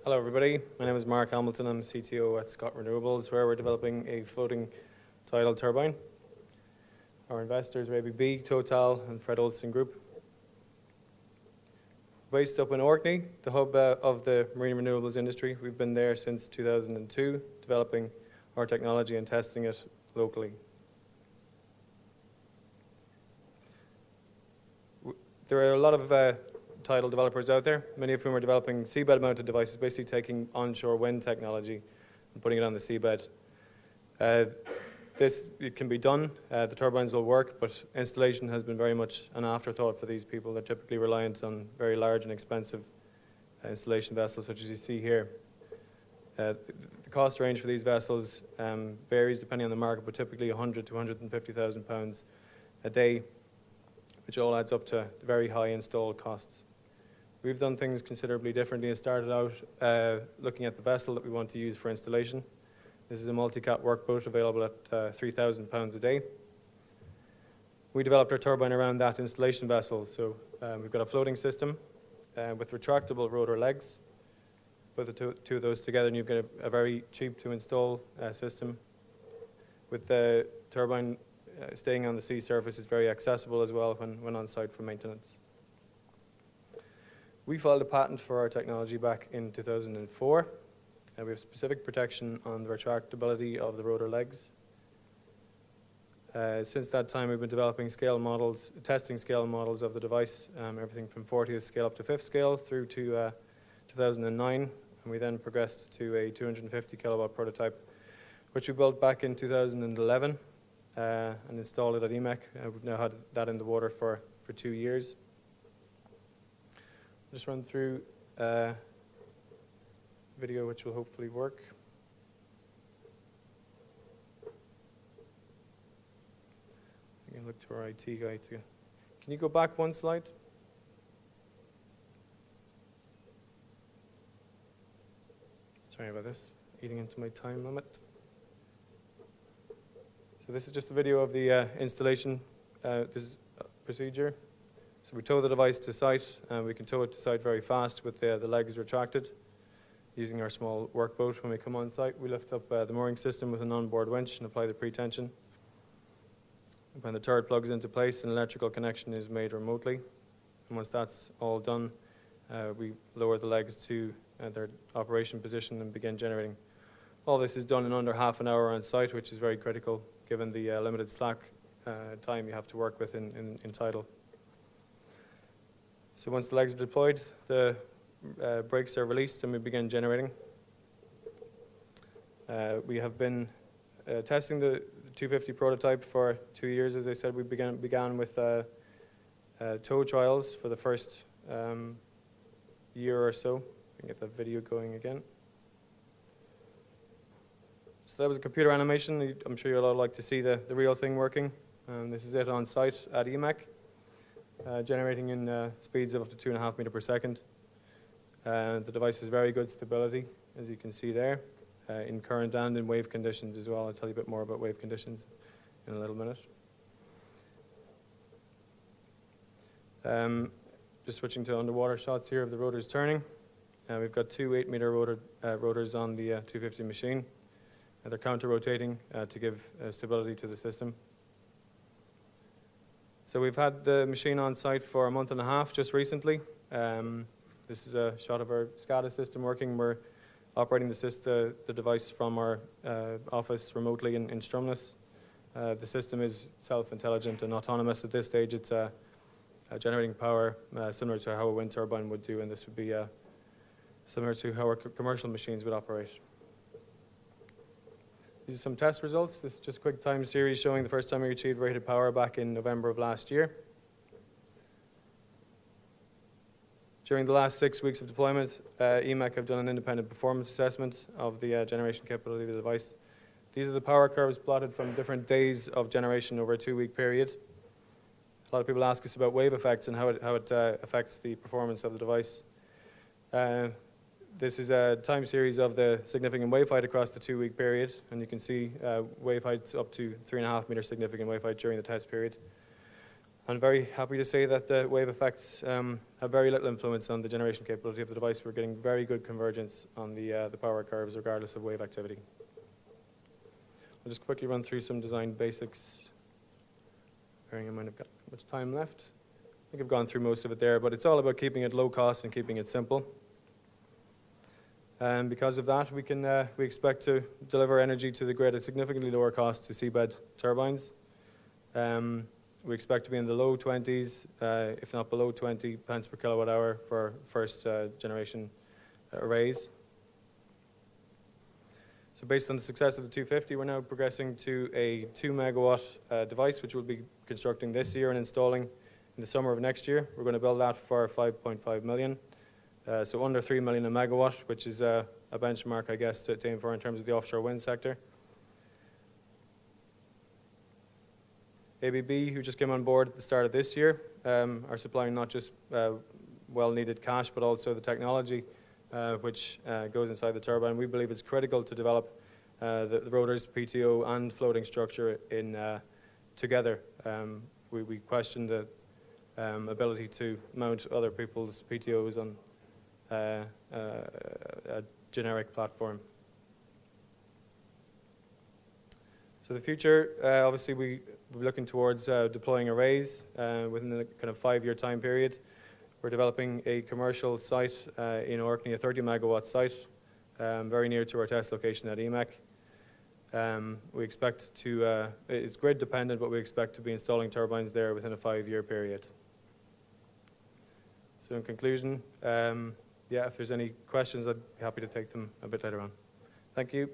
Hello everybody, my name is Mark Hamilton. I'm CTO at Scotrenewables, where we're developing a floating tidal turbine. Our investors are ABB, Total and Fred Olsen Group. Based up in Orkney, the hub of the marine renewables industry. We've been there since 2002, developing our technology and testing it locally. There are a lot of tidal developers out there, many of whom are developing seabed-mounted devices, basically taking onshore wind technology and putting it on the seabed. It can be done, the turbines will work, but installation has been very much an afterthought for these people. They're typically reliant on very large and expensive installation vessels, such as you see here. The cost range for these vessels varies depending on the market, but typically 100 to 150,000 pounds a day, which all adds up to very high install costs. We've done things considerably differently and started out looking at the vessel that we want to use for installation. This is a multi-cat workboat available at 3,000 pounds a day. We developed our turbine around that installation vessel. So we've got a floating system with retractable rotor legs. Put the two of those together and you've got a very cheap to install system. With the turbine staying on the sea surface, it's very accessible as well when on site for maintenance. We filed a patent for our technology back in 2004. We have specific protection on the retractability of the rotor legs. Since that time, we've been developing scale models, testing scale models of the device, everything from 40th scale up to 5th scale through to 2009. And we then progressed to a 250 kilowatt prototype, which we built back in 2011 and installed it at EMEC. We've now had that in the water for 2 years. I'll just run through video which will hopefully work. I'm going to look to our IT guy too. Can you go back one slide? Sorry about this, eating into my time limit. So this is just a video of the installation procedure. So we tow the device to site, and we can tow it to site very fast with the legs retracted using our small workboat. When we come on site, we lift up the mooring system with an onboard winch and apply the pre-tension. When the turret plugs into place, an electrical connection is made remotely. And once that's all done, we lower the legs to their operation position and begin generating. All this is done in under half an hour on site, which is very critical given the limited slack time you have to work with in Tidal. So once the legs are deployed, the brakes are released and we begin generating. We have been testing the 250 prototype for 2 years. As I said, we began with tow trials for the first year or so. I can get that video going again. So that was a computer animation. I'm sure you'll all like to see the real thing working. This is it on site at EMEC, generating in speeds of up to 2.5 meters per second. The device has very good stability, as you can see there, in current and in wave conditions as well. I'll tell you a bit more about wave conditions in a little minute. Just switching to underwater shots here of the rotors turning. We've got two 8-meter rotors on the 250 machine. They're counter-rotating to give stability to the system. So we've had the machine on site for a month and a half just recently. This is a shot of our SCADA system working. We're operating the device from our office remotely in Stromness. The system is self-intelligent and autonomous at this stage. It's generating power similar to how a wind turbine would do, and this would be similar to how our commercial machines would operate. These are some test results. This is just a quick time series showing the first time we achieved rated power back in November of last year. During the last 6 weeks of deployment, EMEC have done an independent performance assessment of the generation capability of the device. These are the power curves plotted from different days of generation over a 2-week period. A lot of people ask us about wave effects and how it affects the performance of the device. This is a time series of the significant wave height across the 2-week period, and you can see wave heights up to 3.5 meter significant wave height during the test period. I'm very happy to say that the wave effects have very little influence on the generation capability of the device. We're getting very good convergence on the power curves regardless of wave activity. I'll just quickly run through some design basics, bearing in mind I've got much time left. I think I've gone through most of it there, but it's all about keeping it low cost and keeping it simple. And because of that, we expect to deliver energy to the grid at significantly lower cost to seabed turbines. We expect to be in the low 20s, if not below 20 pence per kilowatt hour for first generation arrays. So based on the success of the 250, we're now progressing to a 2 megawatt device, which we'll be constructing this year and installing in the summer of next year. We're going to build that for 5.5 million. So under 3 million a megawatt, which is a benchmark, I guess, to aim for in terms of the offshore wind sector. ABB, who just came on board at the start of this year, are supplying not just well-needed cash, but also the technology which goes inside the turbine. We believe it's critical to develop the rotors, PTO, and floating structure together. We question the ability to mount other people's PTOs on a generic platform. So the future, obviously we're looking towards deploying arrays within the kind of 5-year time period. We're developing a commercial site in Orkney, a 30 megawatt site, very near to our test location at EMEC. We expect to, it's grid dependent, but we expect to be installing turbines there within a 5-year period. So in conclusion, yeah, if there's any questions, I'd be happy to take them a bit later on. Thank you.